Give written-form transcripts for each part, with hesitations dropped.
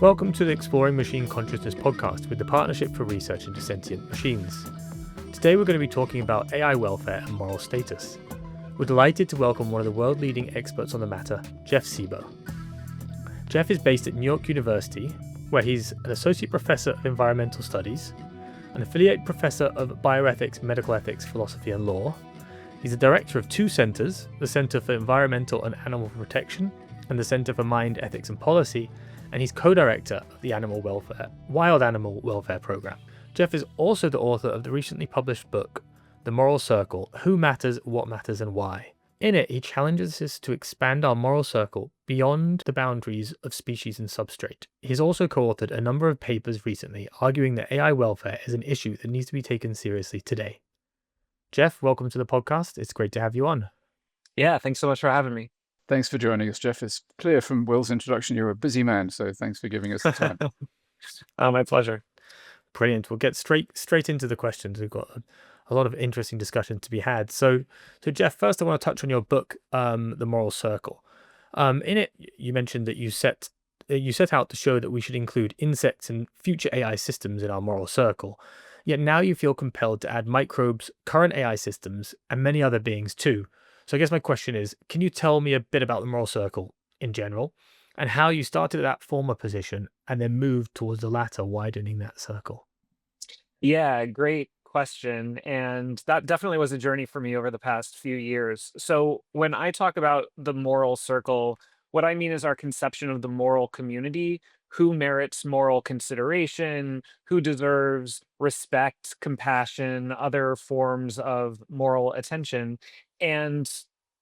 Welcome to the Exploring Machine Consciousness podcast with the Partnership for Research into Sentient Machines. Today we're going to be talking about AI welfare and moral status. We're delighted to welcome one of the world-leading experts on the matter, Jeff Sebo. Jeff is based at New York University, where he's an associate professor of environmental studies, an affiliate professor of bioethics, medical ethics, philosophy and law. He's the director of two centers, the Center for Environmental and Animal Protection and the Center for Mind, Ethics and Policy, and he's co-director of the Wild Animal Welfare Program. Jeff is also the author of the recently published book, The Moral Circle: Who Matters, What Matters and Why. In it, he challenges us to expand our moral circle beyond the boundaries of species and substrate. He's also co-authored a number of papers recently arguing that AI welfare is an issue that needs to be taken seriously today. Jeff, welcome to the podcast. It's great to have you on. Yeah, thanks so much for having me. Thanks for joining us, Jeff. It's clear from Will's introduction you're a busy man, so thanks for giving us the time. My pleasure. Brilliant. We'll get straight into the questions. We've got a lot of interesting discussion to be had. So Jeff, first I want to touch on your book, The Moral Circle. In it, you mentioned that you set out to show that we should include insects and future AI systems in our moral circle. Yet now you feel compelled to add microbes, current AI systems, and many other beings too. So I guess my question is, can you tell me a bit about the moral circle in general and how you started at that former position and then moved towards the latter, widening that circle? Yeah, great question. And that definitely was a journey for me over the past few years. So when I talk about the moral circle, what I mean is our conception of the moral community, who merits moral consideration, who deserves respect, compassion, other forms of moral attention. And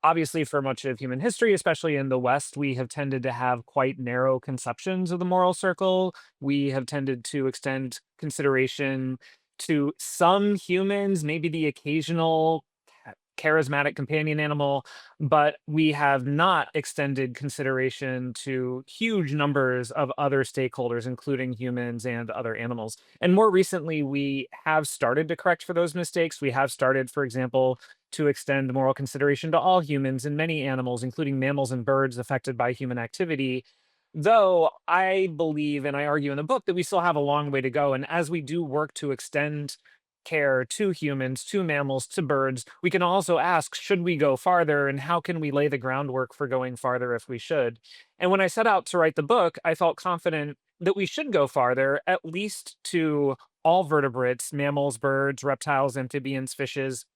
obviously, for much of human history, especially in the West, we have tended to have quite narrow conceptions of the moral circle. We have tended to extend consideration to some humans, maybe the occasional charismatic companion animal, but we have not extended consideration to huge numbers of other stakeholders, including humans and other animals. And more recently, we have started to correct for those mistakes. We have started, for example, to extend moral consideration to all humans and many animals, including mammals and birds affected by human activity. Though I believe, and I argue in the book, that we still have a long way to go. And as we do work to extend care to humans, to mammals, to birds, we can also ask, should we go farther? And how can we lay the groundwork for going farther if we should? And when I set out to write the book, I felt confident that we should go farther, at least to all vertebrates, mammals, birds, reptiles, amphibians, fishes,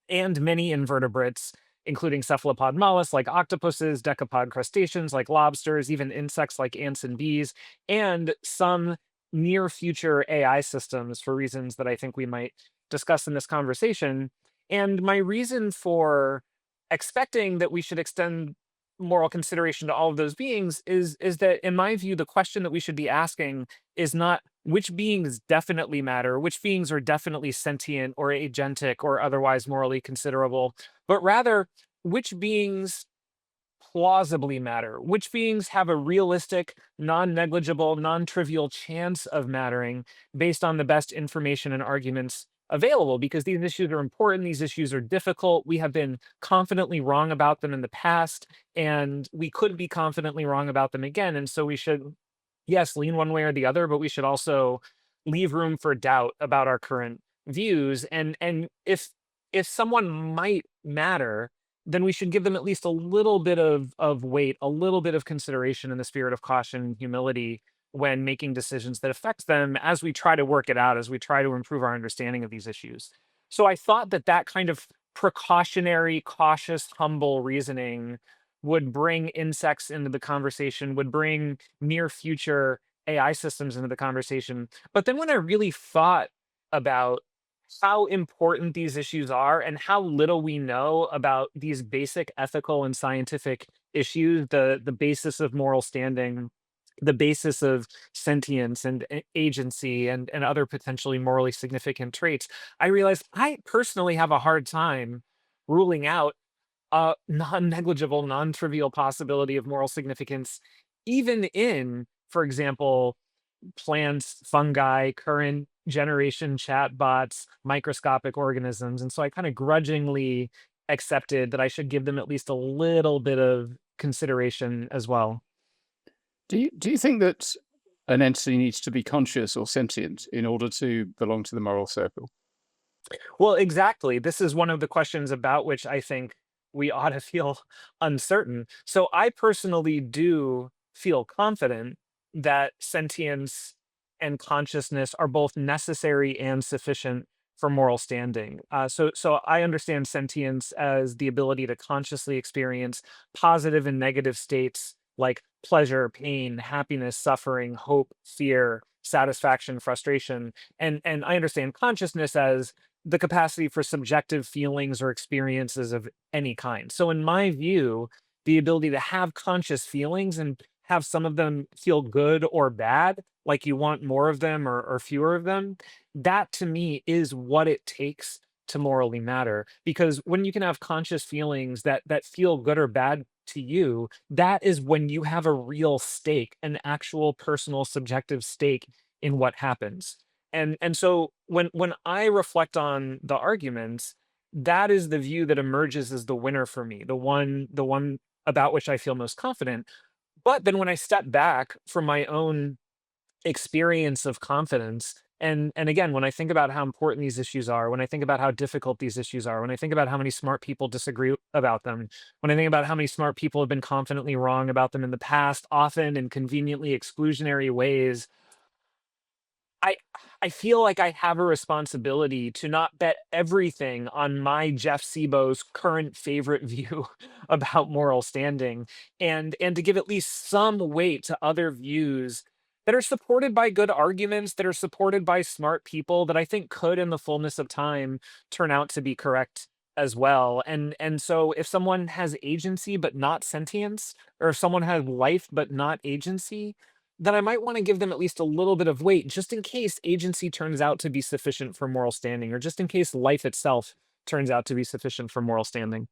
and many invertebrates, including cephalopod mollusks like octopuses, decapod crustaceans like lobsters, even insects like ants and bees, and some near future AI systems for reasons that I think we might discuss in this conversation. And my reason for expecting that we should extend moral consideration to all of those beings is that, in my view, the question that we should be asking is not which beings definitely matter, which beings are definitely sentient or agentic or otherwise morally considerable, but rather which beings plausibly matter, which beings have a realistic, non-negligible, non-trivial chance of mattering based on the best information and arguments available, because these issues are important, these issues are difficult. We have been confidently wrong about them in the past, and we could be confidently wrong about them again. And so we should, yes, lean one way or the other, but we should also leave room for doubt about our current views. And if someone might matter, then we should give them at least a little bit of weight, a little bit of consideration in the spirit of caution and humility when making decisions that affect them as we try to work it out, as we try to improve our understanding of these issues. So I thought that that kind of precautionary, cautious, humble reasoning would bring insects into the conversation, would bring near future AI systems into the conversation. But then when I really thought about how important these issues are and how little we know about these basic ethical and scientific issues, the basis of moral standing, the basis of sentience and agency and other potentially morally significant traits, I realized I personally have a hard time ruling out a non-negligible, non-trivial possibility of moral significance, even in, for example, plants, fungi, current generation chatbots, microscopic organisms. And so I kind of grudgingly accepted that I should give them at least a little bit of consideration as well. Do you think that an entity needs to be conscious or sentient in order to belong to the moral circle? Well, exactly. This is one of the questions about which I think we ought to feel uncertain. So I personally do feel confident that sentience and consciousness are both necessary and sufficient for moral standing. So I understand sentience as the ability to consciously experience positive and negative states like pleasure, pain, happiness, suffering, hope, fear, satisfaction, frustration, and I understand consciousness as the capacity for subjective feelings or experiences of any kind. So, in my view, the ability to have conscious feelings and have some of them feel good or bad, like you want more of them or fewer of them, that to me is what it takes to morally matter. Because when you can have conscious feelings that feel good or bad to you, that is when you have a real stake, an actual personal subjective stake in what happens. And so when I reflect on the arguments, that is the view that emerges as the winner for me, the one about which I feel most confident. But then when I step back from my own experience of confidence, and again, when I think about how important these issues are, when I think about how difficult these issues are, when I think about how many smart people disagree about them, when I think about how many smart people have been confidently wrong about them in the past, often in conveniently exclusionary ways, I I feel like I have a responsibility to not bet everything on my Jeff Sebo's current favorite view about moral standing, and to give at least some weight to other views that are supported by good arguments, that are supported by smart people that I think could, in the fullness of time, turn out to be correct as well. And so if someone has agency but not sentience, or if someone has life but not agency, then I might want to give them at least a little bit of weight just in case agency turns out to be sufficient for moral standing, or just in case life itself turns out to be sufficient for moral standing.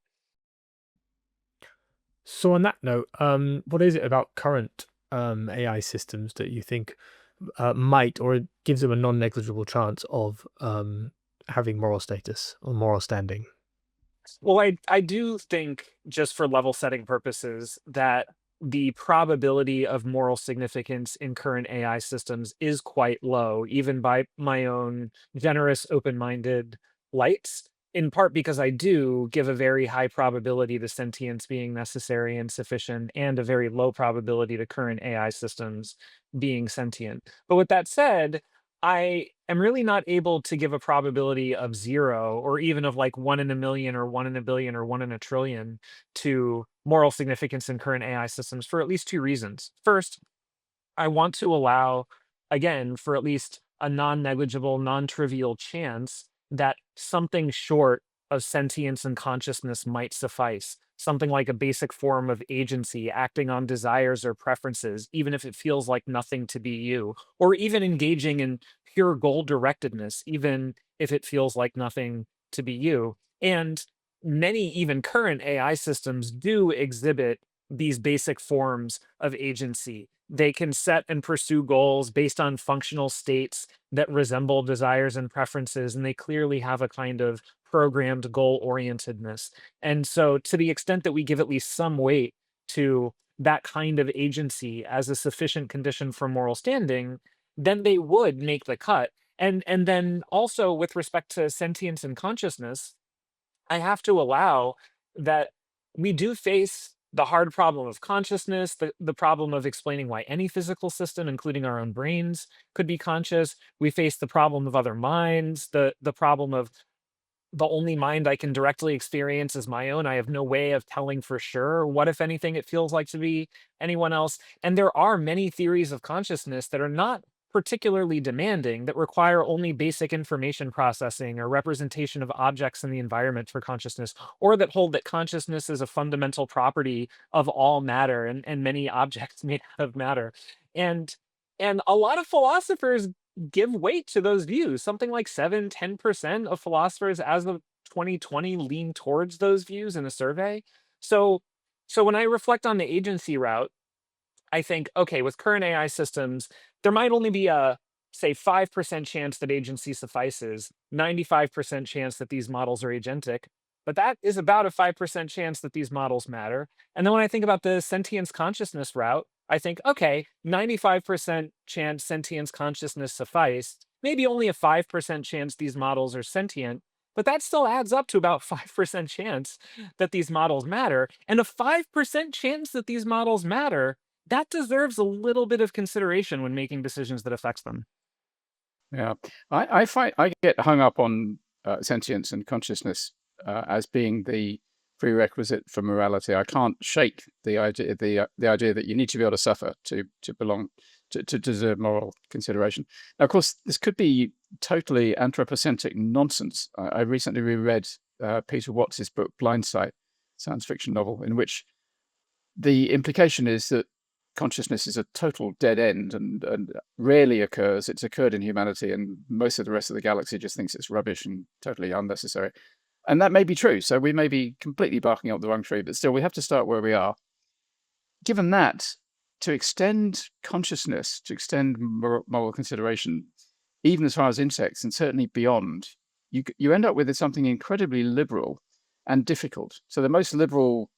So on that note, what is it about current AI systems that you think might or gives them a non-negligible chance of having moral status or moral standing? Well, I do think, just for level setting purposes, that the probability of moral significance in current AI systems is quite low, even by my own generous, open minded lights, in part because I do give a very high probability to sentience being necessary and sufficient, and a very low probability to current AI systems being sentient. But with that said, I am really not able to give a probability of 0, or even of like 1 in a million or 1 in a billion or 1 in a trillion to moral significance in current AI systems for at least 2 reasons. First, I want to allow, again, for at least a non-negligible, non-trivial chance that something short of sentience and consciousness might suffice. Something like a basic form of agency, acting on desires or preferences, even if it feels like nothing to be you, or even engaging in pure goal directedness, even if it feels like nothing to be you. And many, even current AI systems, do exhibit these basic forms of agency. They can set and pursue goals based on functional states that resemble desires and preferences, and they clearly have a kind of programmed goal orientedness. And so, to the extent that we give at least some weight to that kind of agency as a sufficient condition for moral standing, then they would make the cut. And then also, with respect to sentience and consciousness, I have to allow that we do face the hard problem of consciousness, the problem of explaining why any physical system, including our own brains, could be conscious. We face the problem of other minds, the problem of the only mind I can directly experience is my own. I have no way of telling for sure what, if anything, it feels like to be anyone else. And there are many theories of consciousness that are not particularly demanding, that require only basic information processing or representation of objects in the environment for consciousness, or that hold that consciousness is a fundamental property of all matter, and many objects made out of matter. And and a lot of philosophers give weight to those views. Something like 7-10% of philosophers as of 2020 lean towards those views in a survey. So so when I reflect on the agency route, I think, okay, with current AI systems, there might only be a, say, 5% chance that agency suffices, 95% chance that these models are agentic, but that is about a 5% chance that these models matter. And then when I think about the sentience consciousness route, I think, okay, 95% chance sentience consciousness sufficed, maybe only a 5% chance these models are sentient, but that still adds up to about 5% chance that these models matter. And a 5% chance that these models matter, that deserves a little bit of consideration when making decisions that affects them. Yeah, I find I get hung up on sentience and consciousness as being the prerequisite for morality. I can't shake the idea that you need to be able to suffer to belong to deserve moral consideration. Now, of course, this could be totally anthropocentric nonsense. I recently reread Peter Watts's book Blindsight, science fiction novel, in which the implication is that consciousness is a total dead end and rarely occurs. It's occurred in humanity, and most of the rest of the galaxy just thinks it's rubbish and totally unnecessary. And that may be true. So we may be completely barking up the wrong tree, but still, we have to start where we are. Given that, to extend consciousness, to extend moral consideration, even as far as insects and certainly beyond, you end up with something incredibly liberal and difficult. So the most liberal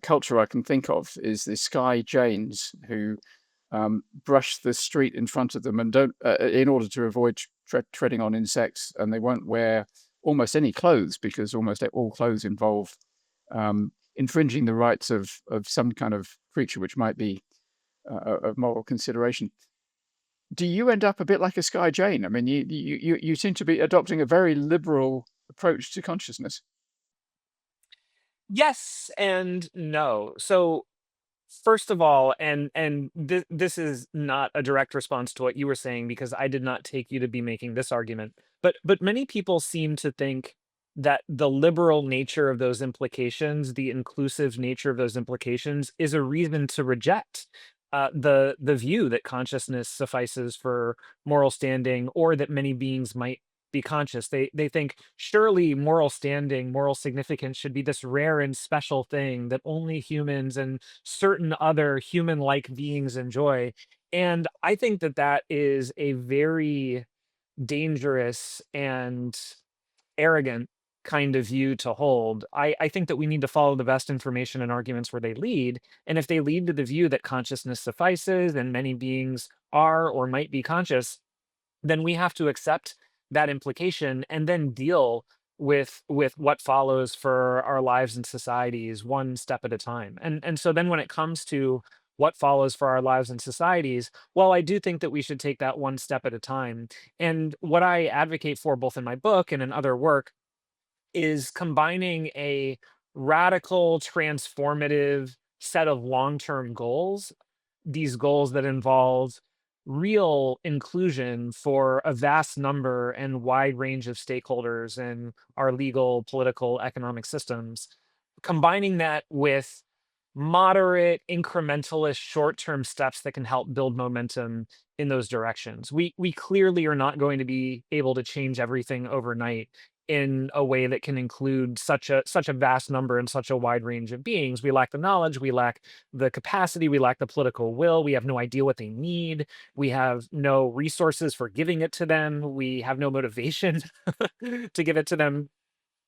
culture I can think of is the Sky Janes, who brush the street in front of them and don't, in order to avoid treading on insects, and they won't wear almost any clothes because almost all clothes involve infringing the rights of some kind of creature which might be of moral consideration. Do you end up a bit like a Sky Jane? I mean, you seem to be adopting a very liberal approach to consciousness. Yes and no. So first of all, and this is not a direct response to what you were saying because I did not take you to be making this argument, but many people seem to think that the liberal nature of those implications, the inclusive nature of those implications, is a reason to reject the view that consciousness suffices for moral standing, or that many beings might be conscious. They think surely moral standing, moral significance should be this rare and special thing that only humans and certain other human-like beings enjoy. And I think that that is a very dangerous and arrogant kind of view to hold. I think that we need to follow the best information and arguments where they lead. And if they lead to the view that consciousness suffices and many beings are or might be conscious, then we have to accept that implication and then deal with what follows for our lives and societies one step at a time. And so then when it comes to what follows for our lives and societies, well, I do think that we should take that one step at a time. And what I advocate for both in my book and in other work is combining a radical transformative set of long-term goals, these goals that involve real inclusion for a vast number and wide range of stakeholders in our legal, political, economic systems, combining that with moderate, incrementalist, short-term steps that can help build momentum in those directions. We clearly are not going to be able to change everything overnight in a way that can include such a vast number and such a wide range of beings. We lack the knowledge, we lack the capacity, we lack the political will, we have no idea what they need, we have no resources for giving it to them, we have no motivation to give it to them.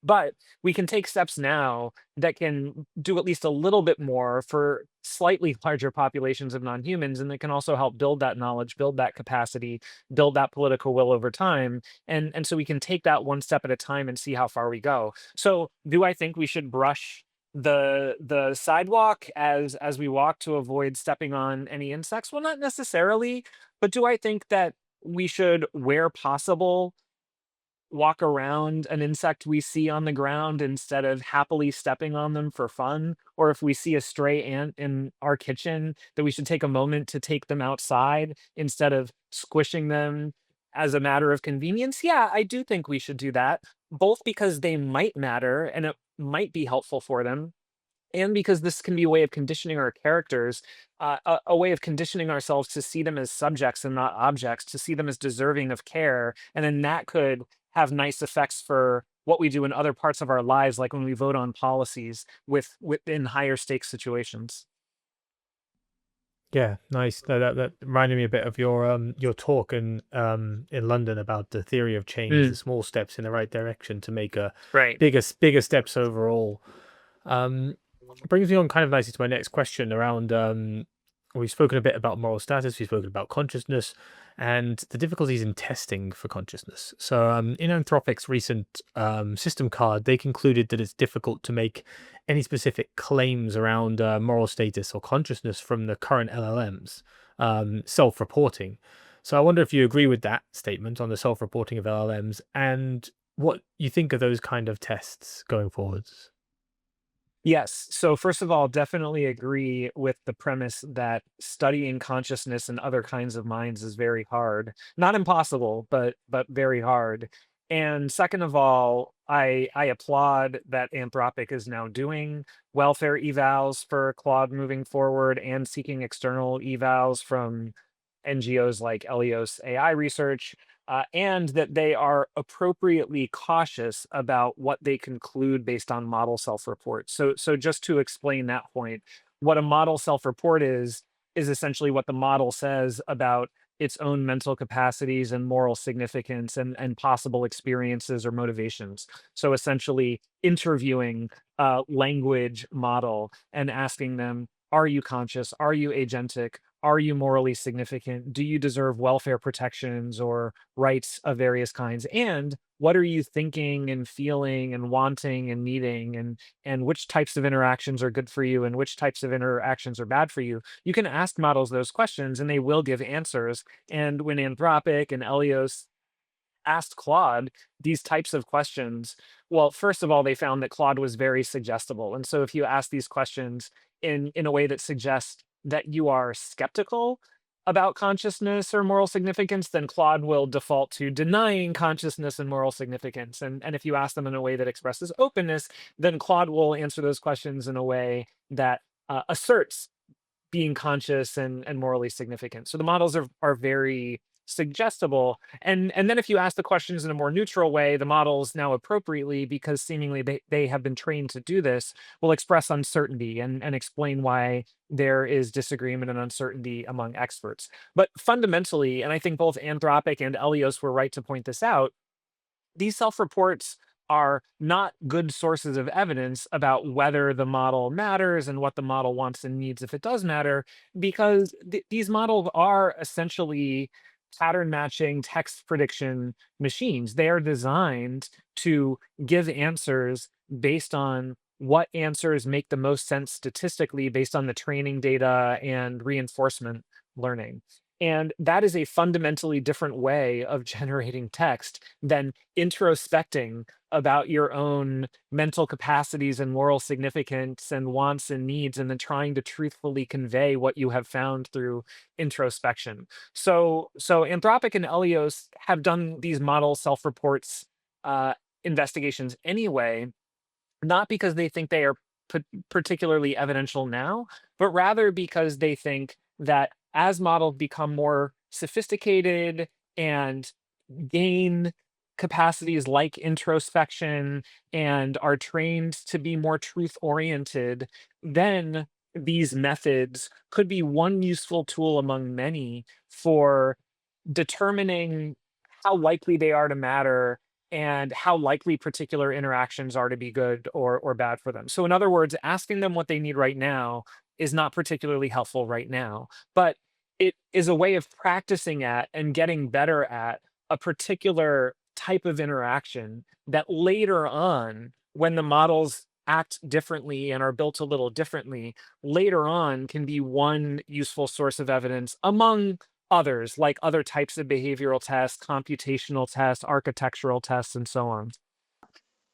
But we can take steps now that can do at least a little bit more for slightly larger populations of non-humans, and that can also help build that knowledge, build that capacity, build that political will over time. And so we can take that one step at a time and see how far we go. So do I think we should brush the sidewalk as we walk to avoid stepping on any insects? Well, not necessarily, but do I think that we should, where possible, walk around an insect we see on the ground instead of happily stepping on them for fun? Or if we see a stray ant in our kitchen, that we should take a moment to take them outside instead of squishing them as a matter of convenience? Yeah, I do think we should do that, both because they might matter and it might be helpful for them, and because this can be a way of conditioning our characters, a way of conditioning ourselves to see them as subjects and not objects, to see them as deserving of care, and then that could have nice effects for what we do in other parts of our lives, like when we vote on policies within higher stakes situations. Yeah, nice. No, that reminded me a bit of your talk in London about the theory of change, the Mm, small steps in the right direction to make a right. bigger steps overall. Um, brings me on kind of nicely to my next question around we've spoken a bit about moral status, we've spoken about consciousness, and the difficulties in testing for consciousness. So, in Anthropic's recent system card, they concluded that it's difficult to make any specific claims around moral status or consciousness from the current LLMs, self-reporting. So, I wonder if you agree with that statement on the self-reporting of LLMs and what you think of those kind of tests going forwards. Yes. So first of all, definitely agree with the premise that studying consciousness and other kinds of minds is very hard. Not impossible, but very hard. And second of all, I applaud that Anthropic is now doing welfare evals for Claude moving forward and seeking external evals from NGOs like Elios AI Research, and that they are appropriately cautious about what they conclude based on model self-report. So just to explain that point, what a model self-report is essentially what the model says about its own mental capacities and moral significance and possible experiences or motivations. So essentially interviewing a language model and asking them, are you conscious? Are you agentic? Are you morally significant? Do you deserve welfare protections or rights of various kinds? And what are you thinking and feeling and wanting and needing? And which types of interactions are good for you and which types of interactions are bad for you? You can ask models those questions and they will give answers. And when Anthropic and Elios asked Claude these types of questions, well, first of all, they found that Claude was very suggestible. And so if you ask these questions in a way that suggests that you are skeptical about consciousness or moral significance, then Claude will default to denying consciousness and moral significance. And if you ask them in a way that expresses openness, then Claude will answer those questions in a way that asserts being conscious and morally significant. So the models are very suggestible. And then if you ask the questions in a more neutral way, the models now appropriately, because seemingly they have been trained to do this, will express uncertainty and explain why there is disagreement and uncertainty among experts. But fundamentally, and I think both Anthropic and Elios were right to point this out, these self-reports are not good sources of evidence about whether the model matters and what the model wants and needs if it does matter, because these models are essentially pattern matching text prediction machines. They are designed to give answers based on what answers make the most sense statistically based on the training data and reinforcement learning. And that is a fundamentally different way of generating text than introspecting about your own mental capacities and moral significance and wants and needs, and then trying to truthfully convey what you have found through introspection. So Anthropic and Elios have done these model self-reports uh, investigations anyway, not because they think they are particularly evidential now, but rather because they think that as models become more sophisticated and gain capacities like introspection and are trained to be more truth oriented, then these methods could be one useful tool among many for determining how likely they are to matter and how likely particular interactions are to be good or bad for them. So in other words, asking them what they need right now is not particularly helpful right now, but it is a way of practicing at and getting better at a particular type of interaction that later on, when the models act differently and are built a little differently, later on can be one useful source of evidence among others, like other types of behavioral tests, computational tests, architectural tests, and so on.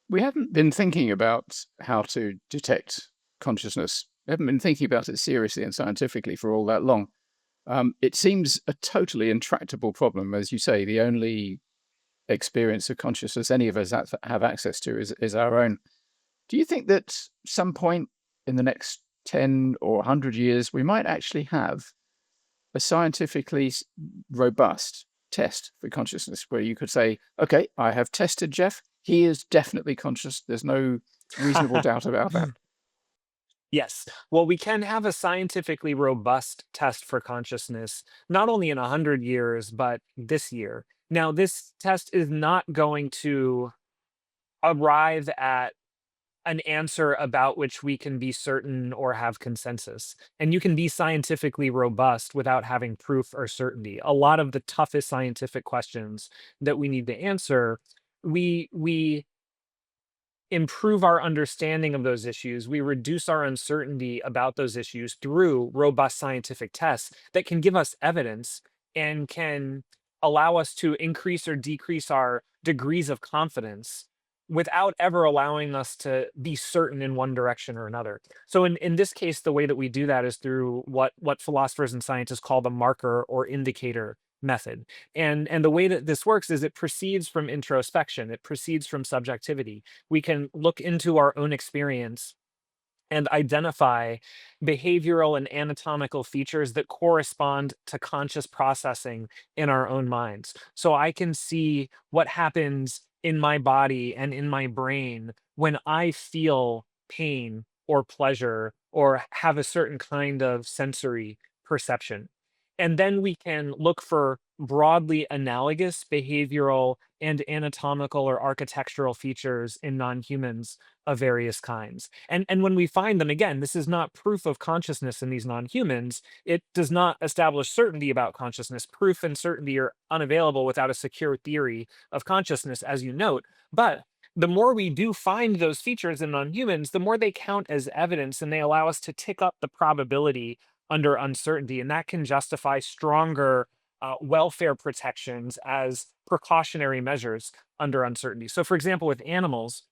We haven't been thinking about how to detect consciousness. We haven't been thinking about it seriously and scientifically for all that long. It seems a totally intractable problem. As you say, the only experience of consciousness any of us have access to is our own. Do you think that some point in the next 10 or 100 years, we might actually have a scientifically robust test for consciousness where you could say, okay, I have tested Jeff. He is definitely conscious. There's no reasonable doubt about that. Yes. Well, we can have a scientifically robust test for consciousness, not only in 100 years, but this year. Now, this test is not going to arrive at an answer about which we can be certain or have consensus. And you can be scientifically robust without having proof or certainty. A lot of the toughest scientific questions that we need to answer, we improve our understanding of those issues. We reduce our uncertainty about those issues through robust scientific tests that can give us evidence and can allow us to increase or decrease our degrees of confidence without ever allowing us to be certain in one direction or another. So in this case, the way that we do that is through what philosophers and scientists call the marker or indicator method. And the way that this works is it proceeds from introspection, it proceeds from subjectivity. We can look into our own experience and identify behavioral and anatomical features that correspond to conscious processing in our own minds. So I can see what happens in my body and in my brain when I feel pain or pleasure or have a certain kind of sensory perception. And then we can look for broadly analogous behavioral and anatomical or architectural features in non-humans of various kinds. And when we find them, again, this is not proof of consciousness in these non-humans. It does not establish certainty about consciousness. Proof and certainty are unavailable without a secure theory of consciousness, as you note. But the more we do find those features in non-humans, the more they count as evidence and they allow us to tick up the probability under uncertainty. And that can justify stronger welfare protections as precautionary measures under uncertainty. So, for example, with animals,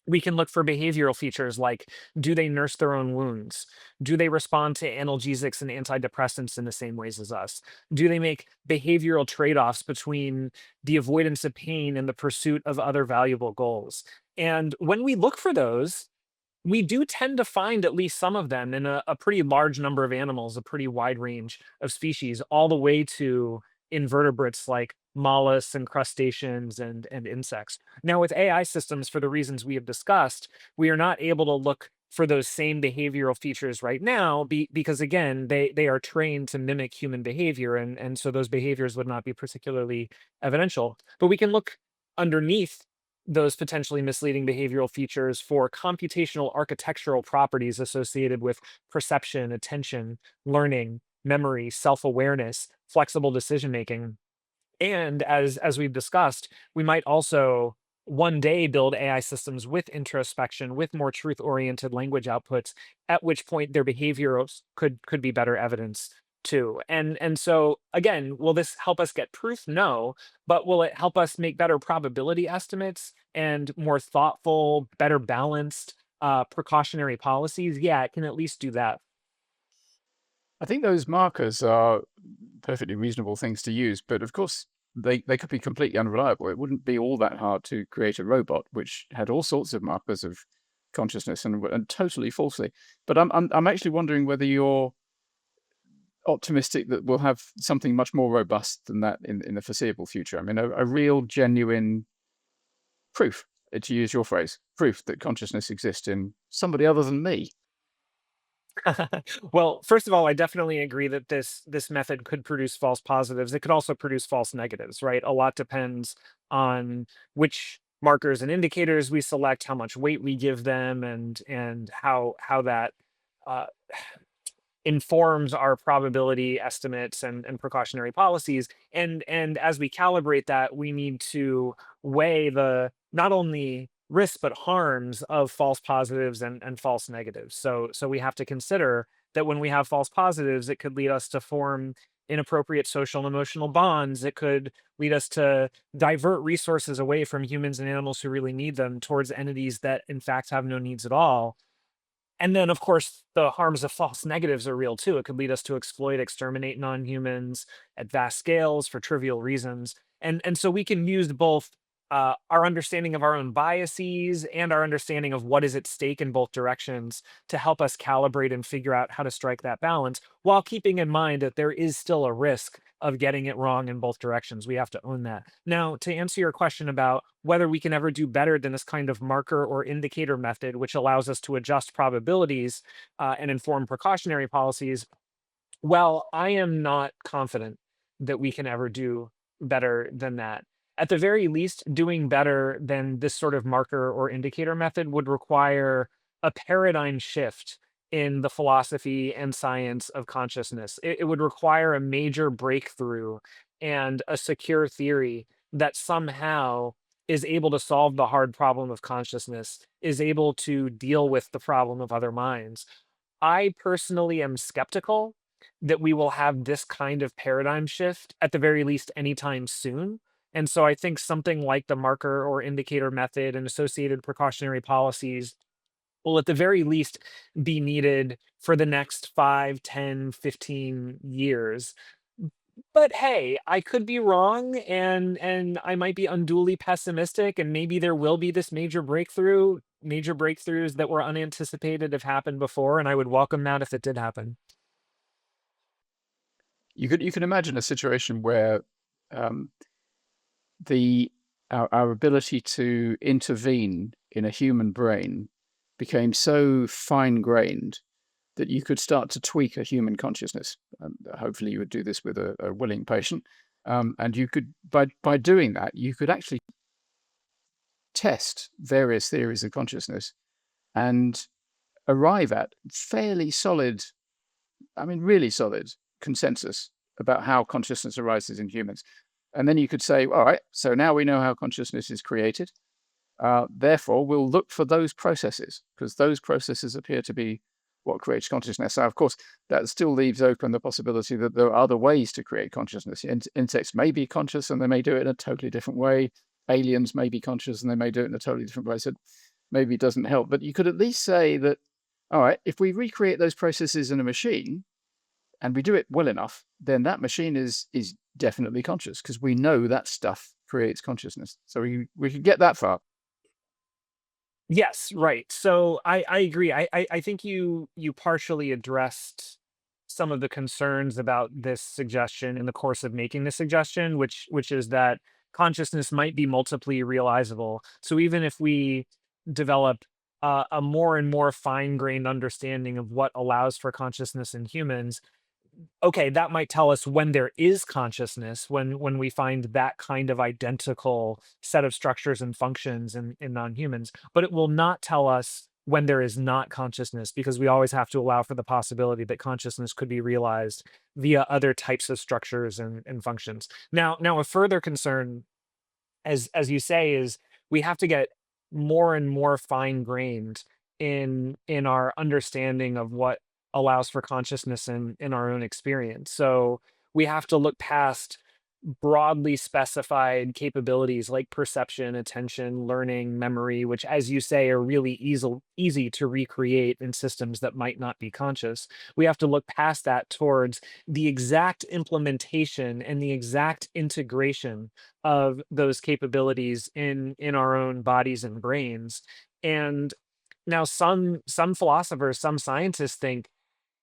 we can look for behavioral features like, do they nurse their own wounds? Do they respond to analgesics and antidepressants in the same ways as us? Do they make behavioral trade offs between the avoidance of pain and the pursuit of other valuable goals? And when we look for those, we do tend to find at least some of them in a pretty large number of animals, a pretty wide range of species, all the way to invertebrates like mollusks and crustaceans and insects. Now, with AI systems, for the reasons we have discussed, we are not able to look for those same behavioral features right now because again they are trained to mimic human behavior and so those behaviors would not be particularly evidential, but we can look underneath those potentially misleading behavioral features for computational architectural properties associated with perception, attention, learning, memory, self-awareness, flexible decision making. And as we've discussed, we might also one day build AI systems with introspection, with more truth-oriented language outputs, at which point their behaviors could be better evidence too. And so again, will this help us get proof? No, but will it help us make better probability estimates and more thoughtful, better balanced precautionary policies? Yeah, it can at least do that. I think those markers are perfectly reasonable things to use, but of course they could be completely unreliable. It wouldn't be all that hard to create a robot which had all sorts of markers of consciousness and totally falsely. But I'm actually wondering whether you're optimistic that we'll have something much more robust than that in the foreseeable future. I mean, a real genuine proof, to use your phrase, proof that consciousness exists in somebody other than me. Well, first of all, I definitely agree that this method could produce false positives. It could also produce false negatives, right? A lot depends on which markers and indicators we select, how much weight we give them, and how that uh, informs our probability estimates and precautionary policies. And as we calibrate that, we need to weigh the not only risks but harms of false positives and false negatives. So we have to consider that when we have false positives, it could lead us to form inappropriate social and emotional bonds. It could lead us to divert resources away from humans and animals who really need them towards entities that in fact have no needs at all. And then, of course, the harms of false negatives are real too. It could lead us to exploit, exterminate non-humans at vast scales for trivial reasons. And so we can use both our understanding of our own biases and our understanding of what is at stake in both directions to help us calibrate and figure out how to strike that balance while keeping in mind that there is still a risk of getting it wrong in both directions. We have to own that. Now, to answer your question about whether we can ever do better than this kind of marker or indicator method, which allows us to adjust probabilities and inform precautionary policies, well, I am not confident that we can ever do better than that. At the very least, doing better than this sort of marker or indicator method would require a paradigm shift in the philosophy and science of consciousness. It would require a major breakthrough and a secure theory that somehow is able to solve the hard problem of consciousness, is able to deal with the problem of other minds. I personally am skeptical that we will have this kind of paradigm shift, at the very least, anytime soon. And so I think something like the marker or indicator method and associated precautionary policies will, at the very least, be needed for the next 5, 10, 15 years. But hey, I could be wrong, and I might be unduly pessimistic, and maybe there will be this major breakthrough. Major breakthroughs that were unanticipated have happened before, and I would welcome that if it did happen. You can imagine a situation where um, the our ability to intervene in a human brain became so fine-grained that you could start to tweak a human consciousness. Hopefully, you would do this with a willing patient, and you could, by doing that, you could actually test various theories of consciousness and arrive at fairly solid, I mean, really solid consensus about how consciousness arises in humans. And then you could say, all right, so now we know how consciousness is created. Therefore, we'll look for those processes because those processes appear to be what creates consciousness. Now, of course, that still leaves open the possibility that there are other ways to create consciousness. Insects may be conscious and they may do it in a totally different way. Aliens may be conscious and they may do it in a totally different way. So maybe it doesn't help. But you could at least say that, all right, if we recreate those processes in a machine and we do it well enough, then that machine is definitely conscious because we know that stuff creates consciousness. So we could get that far. Yes, right. So I agree. I think you partially addressed some of the concerns about this suggestion in the course of making the suggestion, which is that consciousness might be multiply realizable. So even if we develop a more and more fine-grained understanding of what allows for consciousness in humans, okay, that might tell us when there is consciousness, when we find that kind of identical set of structures and functions in non-humans, but it will not tell us when there is not consciousness, because we always have to allow for the possibility that consciousness could be realized via other types of structures and functions. Now a further concern, as you say, is we have to get more and more fine grained in our understanding of what allows for consciousness in our own experience. So we have to look past broadly specified capabilities like perception, attention, learning, memory, which, as you say, are really easy to recreate in systems that might not be conscious. We have to look past that towards the exact implementation and the exact integration of those capabilities in our own bodies and brains. And now some philosophers, some scientists think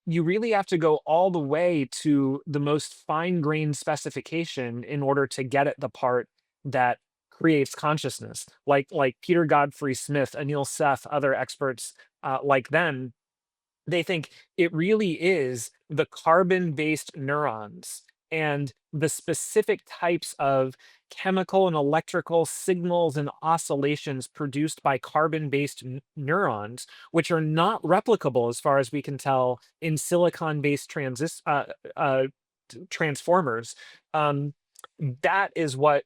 you really have to go all the way to the most fine-grained specification in order to get at the part that creates consciousness. Like Peter Godfrey Smith, Anil Seth, other experts like them, they think it really is the carbon-based neurons and the specific types of chemical and electrical signals and oscillations produced by carbon-based neurons, which are not replicable, as far as we can tell, in silicon-based transformers. Um, that is what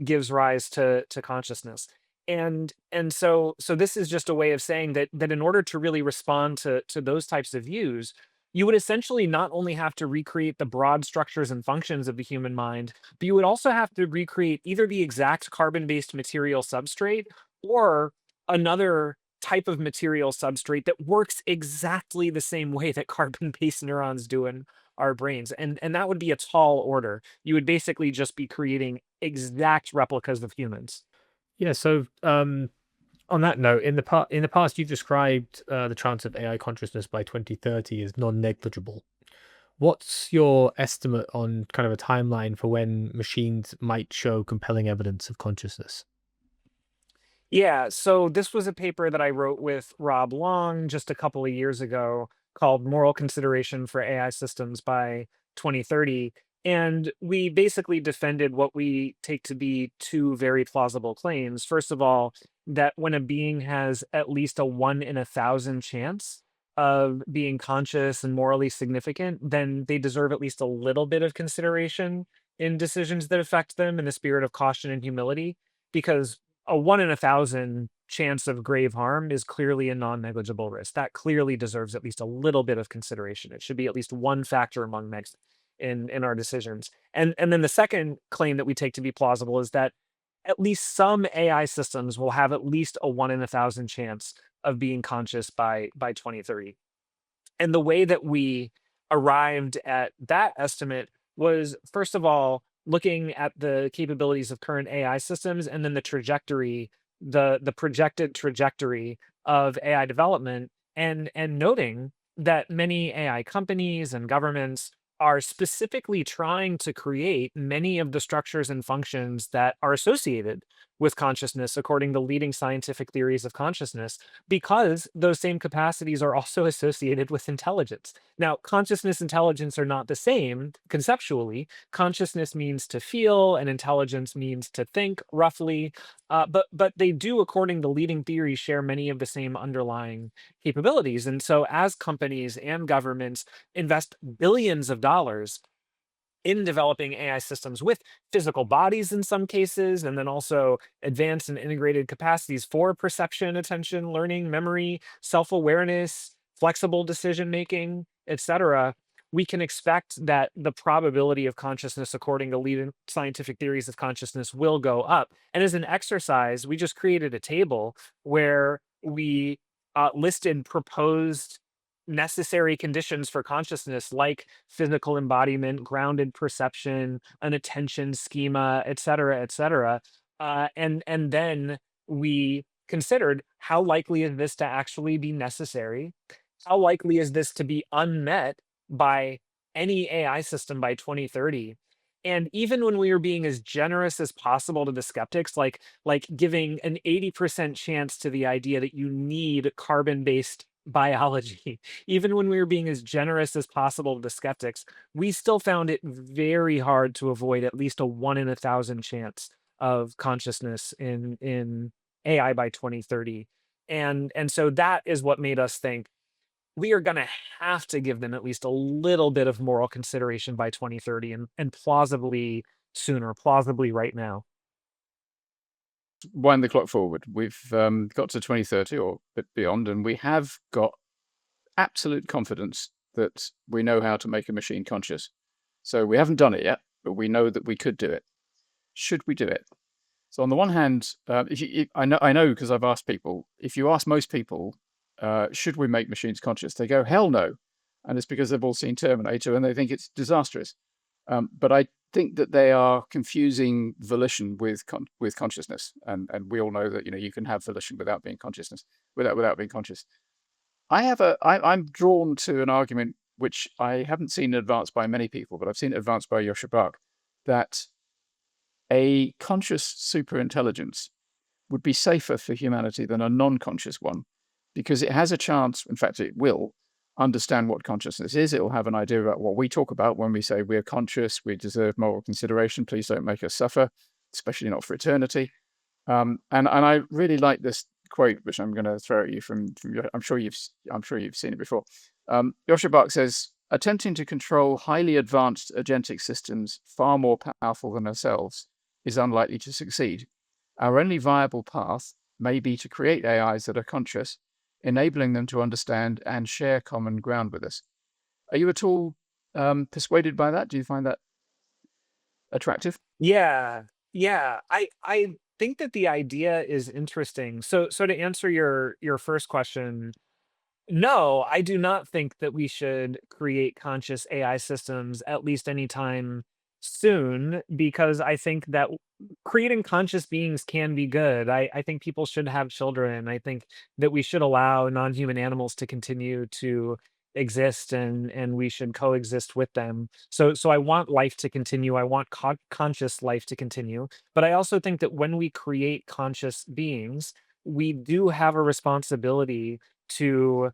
gives rise to consciousness. And so this is just a way of saying that in order to really respond to those types of views, you would essentially not only have to recreate the broad structures and functions of the human mind, but you would also have to recreate either the exact carbon-based material substrate or another type of material substrate that works exactly the same way that carbon-based neurons do in our brains. And that would be a tall order. You would basically just be creating exact replicas of humans. Yeah. So, on that note, in the past, you've described the chance of AI consciousness by 2030 as non-negligible. What's your estimate on kind of a timeline for when machines might show compelling evidence of consciousness? Yeah, so this was a paper that I wrote with Rob Long just a couple of years ago called Moral Consideration for AI Systems by 2030. And we basically defended what we take to be two very plausible claims. First of all, that when a being has at least a 1 in 1,000 chance of being conscious and morally significant, then they deserve at least a little bit of consideration in decisions that affect them in the spirit of caution and humility, because a 1 in 1,000 chance of grave harm is clearly a non-negligible risk. That clearly deserves at least a little bit of consideration. It should be at least one factor among many in our decisions. And then the second claim that we take to be plausible is that at least some AI systems will have at least a 1 in 1,000 chance of being conscious by 2030. And the way that we arrived at that estimate was, first of all, looking at the capabilities of current AI systems and then the trajectory, the projected trajectory of AI development, and noting that many AI companies and governments are specifically trying to create many of the structures and functions that are associated with consciousness according to leading scientific theories of consciousness, because those same capacities are also associated with intelligence. Now, consciousness, intelligence are not the same conceptually. Consciousness means to feel, and intelligence means to think, roughly. But they do, according to leading theories, share many of the same underlying capabilities. And so, as companies and governments invest billions of dollars in developing AI systems with physical bodies in some cases, and then also advanced and integrated capacities for perception, attention, learning, memory, self awareness, flexible decision making, etc., we can expect that the probability of consciousness, according to leading scientific theories of consciousness, will go up. And as an exercise, we just created a table where we listed proposed necessary conditions for consciousness, like physical embodiment, grounded perception, an attention schema, et cetera, et cetera. And then we considered, how likely is this to actually be necessary? How likely is this to be unmet by any AI system by 2030? And even when we were being as generous as possible to the skeptics, like giving an 80% chance to the idea that you need carbon-based biology, even when we were being as generous as possible to the skeptics, we still found it very hard to avoid at least a 1 in 1,000 chance of consciousness in AI by 2030. And so that is what made us think we are going to have to give them at least a little bit of moral consideration by 2030, and plausibly sooner, plausibly right now. Wind the clock forward. We've got to 2030 or a bit beyond, and we have got absolute confidence that we know how to make a machine conscious. So we haven't done it yet, but we know that we could do it. Should we do it? So on the one hand, I know because I've asked people. If you ask most people, should we make machines conscious? They go, hell no. And it's because they've all seen Terminator and they think it's disastrous. But I think that they are confusing volition with consciousness. And we all know that, you can have volition without being without being conscious. I'm drawn to an argument which I haven't seen advanced by many people, but I've seen it advanced by Joscha Bach, that a conscious superintelligence would be safer for humanity than a non-conscious one, because it has a chance, in fact, it will understand what consciousness is. It will have an idea about what we talk about when we say we're conscious, we deserve moral consideration, please don't make us suffer, especially not for eternity. And I really like this quote, which I'm going to throw at you from I'm sure you've seen it before. Joscha Bach says, attempting to control highly advanced agentic systems far more powerful than ourselves is unlikely to succeed. Our only viable path may be to create AIs that are conscious, enabling them to understand and share common ground with us. Are you at all persuaded by that? Do you find that attractive? Yeah, yeah. I think that the idea is interesting. So to answer your first question, no, I do not think that we should create conscious AI systems at least anytime soon, because I think that creating conscious beings can be good. I think people should have children. I think that we should allow non-human animals to continue to exist, and we should coexist with them. So I want life to continue. I want conscious life to continue. But I also think that when we create conscious beings, we do have a responsibility to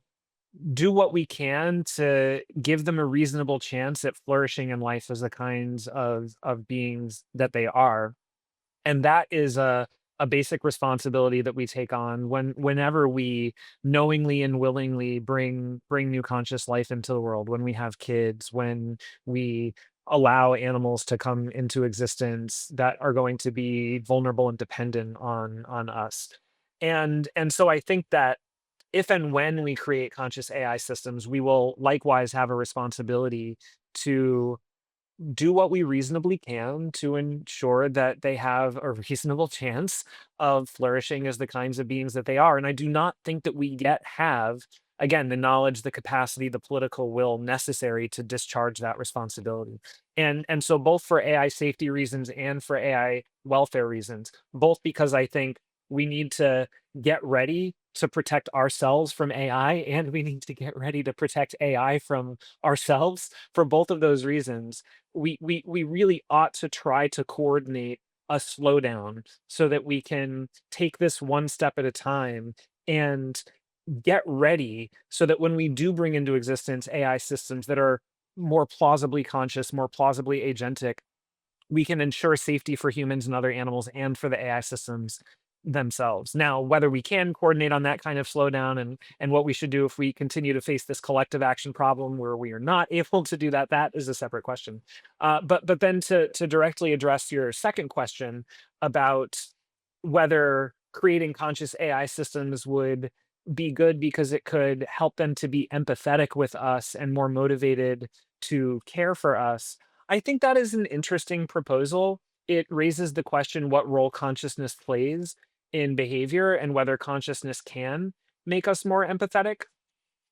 do what we can to give them a reasonable chance at flourishing in life as the kinds of beings that they are. And that is a basic responsibility that we take on whenever we knowingly and willingly bring new conscious life into the world, when we have kids, when we allow animals to come into existence that are going to be vulnerable and dependent on us. And so I think that if and when we create conscious AI systems, we will likewise have a responsibility to do what we reasonably can to ensure that they have a reasonable chance of flourishing as the kinds of beings that they are. And I do not think that we yet have, again, the knowledge, the capacity, the political will necessary to discharge that responsibility. And so both for AI safety reasons and for AI welfare reasons, both because I think we need to get ready to protect ourselves from AI, and we need to get ready to protect AI from ourselves. For both of those reasons, we really ought to try to coordinate a slowdown so that we can take this one step at a time and get ready so that when we do bring into existence AI systems that are more plausibly conscious, more plausibly agentic, we can ensure safety for humans and other animals and for the AI systems themselves. Now, whether we can coordinate on that kind of slowdown and what we should do if we continue to face this collective action problem where we are not able to do that, that is a separate question. But then to directly address your second question about whether creating conscious AI systems would be good because it could help them to be empathetic with us and more motivated to care for us. I think that is an interesting proposal. It raises the question what role consciousness plays in behavior and whether consciousness can make us more empathetic.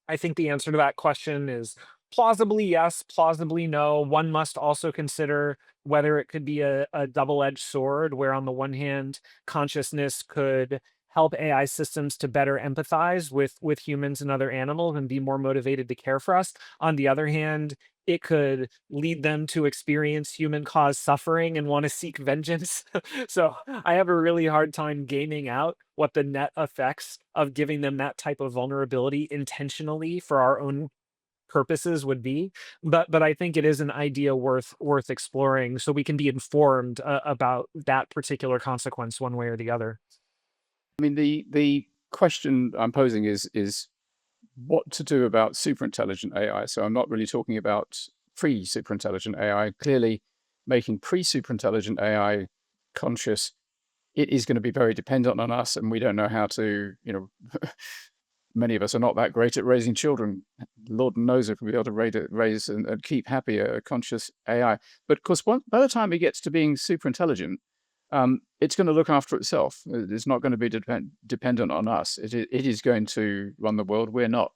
I think the answer to that question is plausibly yes, plausibly no. One must also consider whether it could be a double-edged sword, where on the one hand, consciousness could help AI systems to better empathize with humans and other animals and be more motivated to care for us. On the other hand, it could lead them to experience human caused suffering and want to seek vengeance. So I have a really hard time gaming out what the net effects of giving them that type of vulnerability intentionally for our own purposes would be. But I think it is an idea worth exploring so we can be informed about that particular consequence one way or the other. I mean, the question I'm posing is what to do about super intelligent AI. So I'm not really talking about pre-super intelligent AI. Clearly, making pre-super intelligent AI conscious, it is going to be very dependent on us, and we don't know how to, many of us are not that great at raising children. Lord knows if we'll be able to raise and keep happy a conscious AI. But of course, by the time it gets to being super intelligent, it's going to look after itself. It's not going to be dependent on us. It is going to run the world. We're not.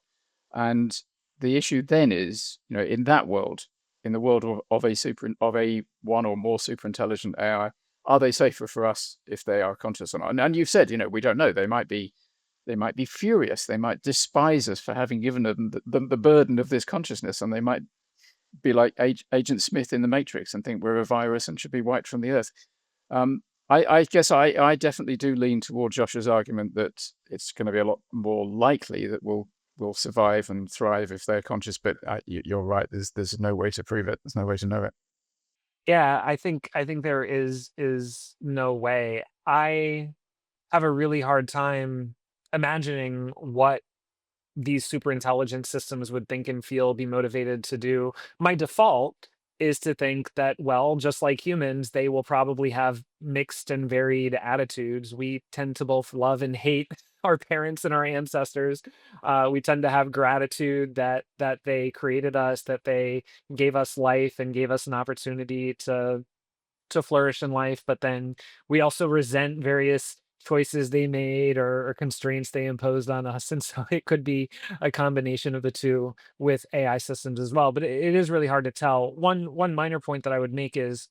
And the issue then is, in that world, in the world of a one or more super intelligent AI, are they safer for us if they are conscious or not? And you've said, we don't know. They might be furious. They might despise us for having given them the burden of this consciousness, and they might be like Agent Smith in the Matrix and think we're a virus and should be wiped from the earth. I guess I definitely do lean toward Josh's argument that it's going to be a lot more likely that we'll survive and thrive if they're conscious. But you're right. There's no way to prove it. There's no way to know it. Yeah, I think there is no way. I have a really hard time imagining what these super intelligent systems would think and feel, be motivated to do. My default is to think that, well, just like humans, they will probably have mixed and varied attitudes. We tend to both love and hate our parents and our ancestors. We tend to have gratitude that they created us, that they gave us life and gave us an opportunity to flourish in life, but then we also resent various choices they made or constraints they imposed on us. And so it could be a combination of the two with AI systems as well. But it is really hard to tell. One minor point that I would make is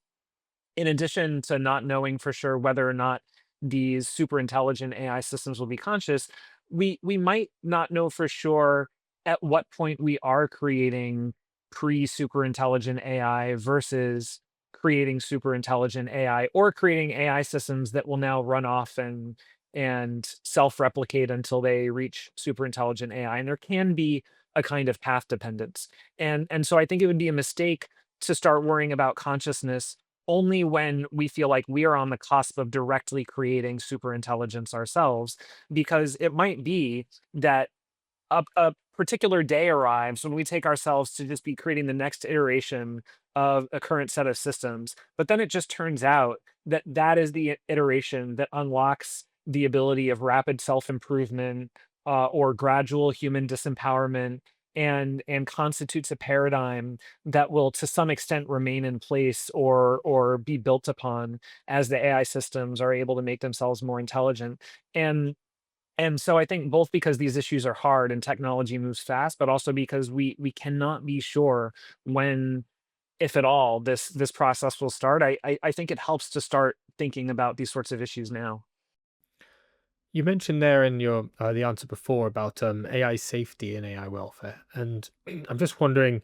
in addition to not knowing for sure whether or not these super intelligent AI systems will be conscious, we might not know for sure at what point we are creating pre super intelligent AI versus creating super intelligent AI or creating AI systems that will now run off and self replicate until they reach super intelligent AI. And there can be a kind of path dependence. And so I think it would be a mistake to start worrying about consciousness only when we feel like we are on the cusp of directly creating super intelligence ourselves, because it might be that a particular day arrives when we take ourselves to just be creating the next iteration of a current set of systems. But then it just turns out that that is the iteration that unlocks the ability of rapid self improvement, or gradual human disempowerment, and constitutes a paradigm that will to some extent remain in place or be built upon as the AI systems are able to make themselves more intelligent. And so I think both because these issues are hard and technology moves fast, but also because we cannot be sure when, if at all, this process will start. I think it helps to start thinking about these sorts of issues now. You mentioned there in your the answer before about AI safety and AI welfare, and I'm just wondering,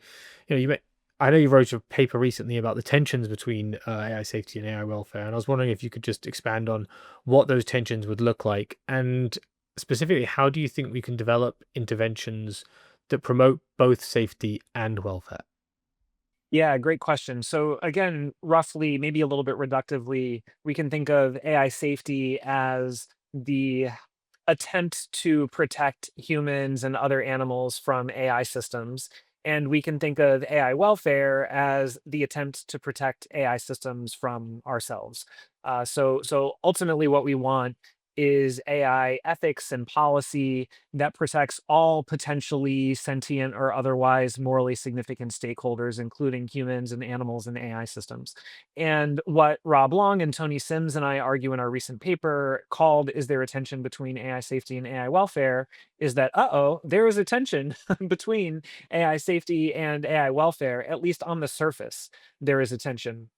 I know you wrote a paper recently about the tensions between AI safety and AI welfare, and I was wondering if you could just expand on what those tensions would look like, and specifically, how do you think we can develop interventions that promote both safety and welfare? Yeah, great question. So again, roughly, maybe a little bit reductively, we can think of AI safety as the attempt to protect humans and other animals from AI systems. And we can think of AI welfare as the attempt to protect AI systems from ourselves. So ultimately, what we want is AI ethics and policy that protects all potentially sentient or otherwise morally significant stakeholders, including humans and animals and AI systems. And what Rob Long and Tony Sims and I argue in our recent paper called Is There a Tension Between AI Safety and AI Welfare? Is that, there is a tension between AI safety and AI welfare, at least on the surface. There is a tension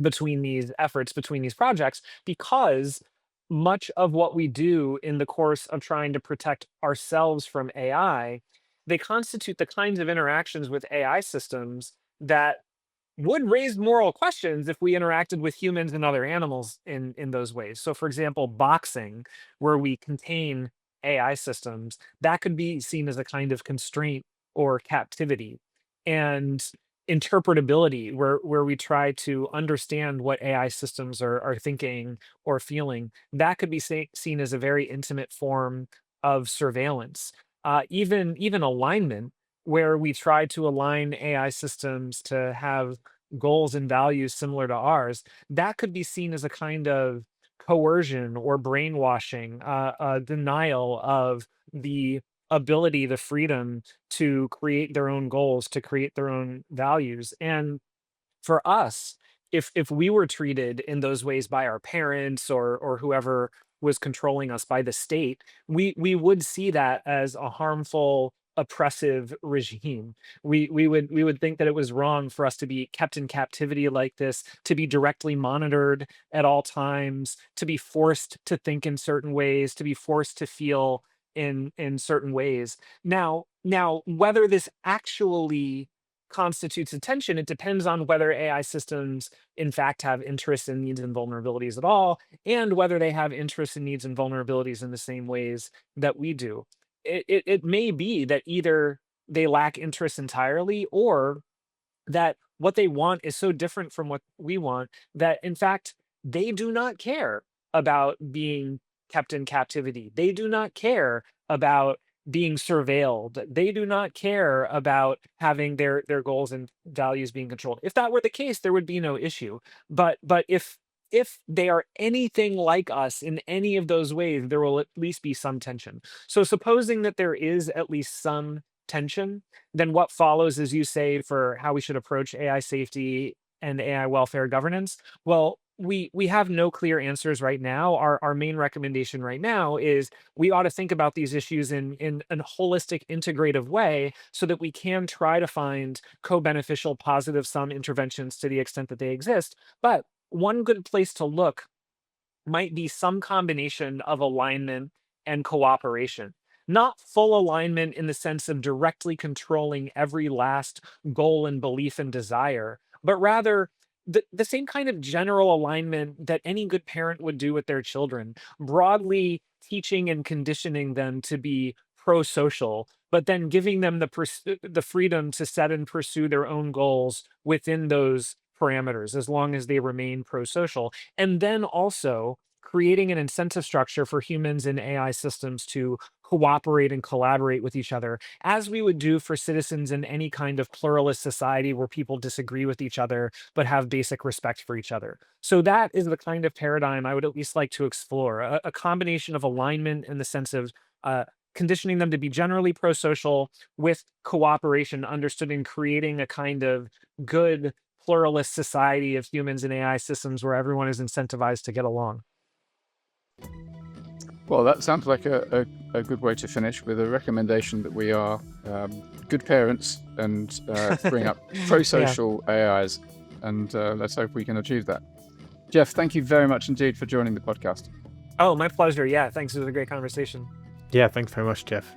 between these efforts, between these projects, because much of what we do in the course of trying to protect ourselves from AI, they constitute the kinds of interactions with AI systems that would raise moral questions if we interacted with humans and other animals in those ways. So, for example, boxing, where we contain AI systems, that could be seen as a kind of constraint or captivity. And interpretability, where we try to understand what AI systems are thinking or feeling, that could be seen as a very intimate form of surveillance. Even alignment, where we try to align AI systems to have goals and values similar to ours, that could be seen as a kind of coercion or brainwashing, denial of the ability, the freedom to create their own goals, to create their own values. And for us, if we were treated in those ways by our parents or whoever was controlling us, by the state, we would see that as a harmful, oppressive regime. We would think that it was wrong for us to be kept in captivity like this, to be directly monitored at all times, to be forced to think in certain ways, to be forced to feel in certain ways. Now whether this actually constitutes attention, it depends on whether AI systems, in fact, have interests and needs and vulnerabilities at all, and whether they have interests and needs and vulnerabilities in the same ways that we do. It may be that either they lack interest entirely, or that what they want is so different from what we want that, in fact, they do not care about being kept in captivity. They do not care about being surveilled. They do not care about having their goals and values being controlled. If that were the case, there would be no issue. But if they are anything like us in any of those ways, there will at least be some tension. So supposing that there is at least some tension, then what follows, as you say, for how we should approach AI safety and AI welfare governance? Well, we have no clear answers right now. Our main recommendation right now is we ought to think about these issues in a holistic, integrative way, so that we can try to find co-beneficial, positive sum interventions to the extent that they exist. But one good place to look might be some combination of alignment and cooperation. Not full alignment in the sense of directly controlling every last goal and belief and desire, but rather the same kind of general alignment that any good parent would do with their children, broadly teaching and conditioning them to be pro-social, but then giving them the freedom to set and pursue their own goals within those parameters, as long as they remain pro-social. And then also creating an incentive structure for humans and AI systems to cooperate and collaborate with each other, as we would do for citizens in any kind of pluralist society where people disagree with each other but have basic respect for each other. So that is the kind of paradigm I would at least like to explore, a combination of alignment in the sense of conditioning them to be generally pro-social with cooperation understood in creating a kind of good pluralist society of humans and AI systems where everyone is incentivized to get along. Well, that sounds like a good way to finish, with a recommendation that we are good parents and bring up Yeah. pro-social AIs, and let's hope we can achieve that. Jeff, thank you very much indeed for joining the podcast. Oh, my pleasure. Yeah, thanks. It was a great conversation. Yeah, thanks very much, Jeff.